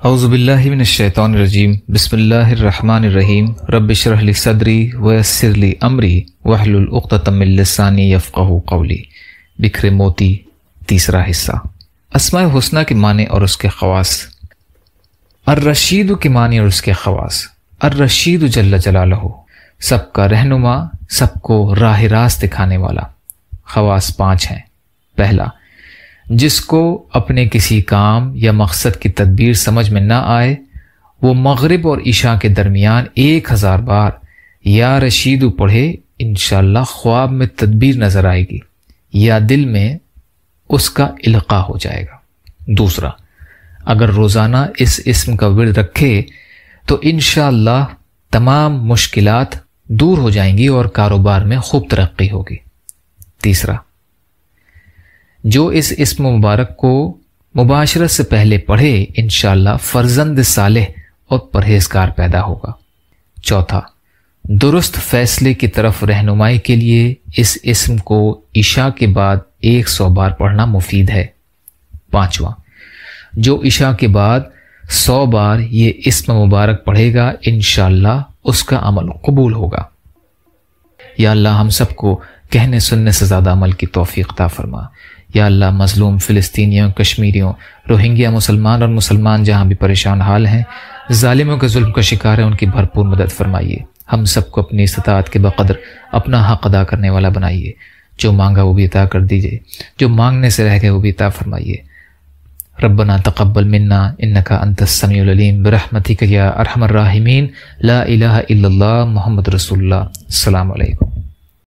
اعوذ باللہ من الشیطان الرجیم بسم اللہ الرحمن الرحیم رب اشرح لی صدری ویسر لی امری واحلل عقدۃ من لسانی یفقہوا قولی۔ بکھرے موتی، تیسرا حصہ۔ اسماء الحسنی کے معنی اور اس کے خواص۔ الرشید کے معنی اور اس کے خواص۔ الرشید جل جلالہ، سب کا رہنما، سب کو راہ راست دکھانے والا۔ خواص 5 ہیں۔ پہلا، جس کو اپنے کسی کام یا مقصد کی تدبیر سمجھ میں نہ آئے، وہ مغرب اور عشاء کے درمیان 1000 بار یا رشیدو پڑھے، انشاءاللہ خواب میں تدبیر نظر آئے گی یا دل میں اس کا القاء ہو جائے گا۔ دوسرا، اگر روزانہ اس اسم کا ورد رکھے تو انشاءاللہ تمام مشکلات دور ہو جائیں گی اور کاروبار میں خوب ترقی ہوگی۔ تیسرا، جو اس اسم مبارک کو مباشرت سے پہلے پڑھے، انشاءاللہ فرزند صالح اور پرہیزگار پیدا ہوگا۔ چوتھا، درست فیصلے کی طرف رہنمائی کے لیے اس اسم کو عشاء کے بعد 100 بار پڑھنا مفید ہے۔ پانچواں، جو عشاء کے بعد 100 بار یہ اسم مبارک پڑھے گا، انشاءاللہ اس کا عمل قبول ہوگا۔ یا اللہ ہم سب کو کہنے سننے سے زیادہ عمل کی توفیق عطا فرما۔ یا اللہ مظلوم فلسطینیوں، کشمیریوں، روہنگیا مسلمان اور مسلمان جہاں بھی پریشان حال ہیں، ظالموں کے ظلم کا شکار ہیں، ان کی بھرپور مدد فرمائیے۔ ہم سب کو اپنی استطاعت کے بقدر اپنا حق ادا کرنے والا بنائیے۔ جو مانگا وہ بھی عطا کر دیجیے، جو مانگنے سے رہ گئے وہ بھی عطا فرمائیے۔ ربنا تقبل منا انک انت السمیع العلیم برحمتک یا ارحم الراحمین۔ لا الہ الا اللہ محمد رسول اللہ۔ السلام علیکم۔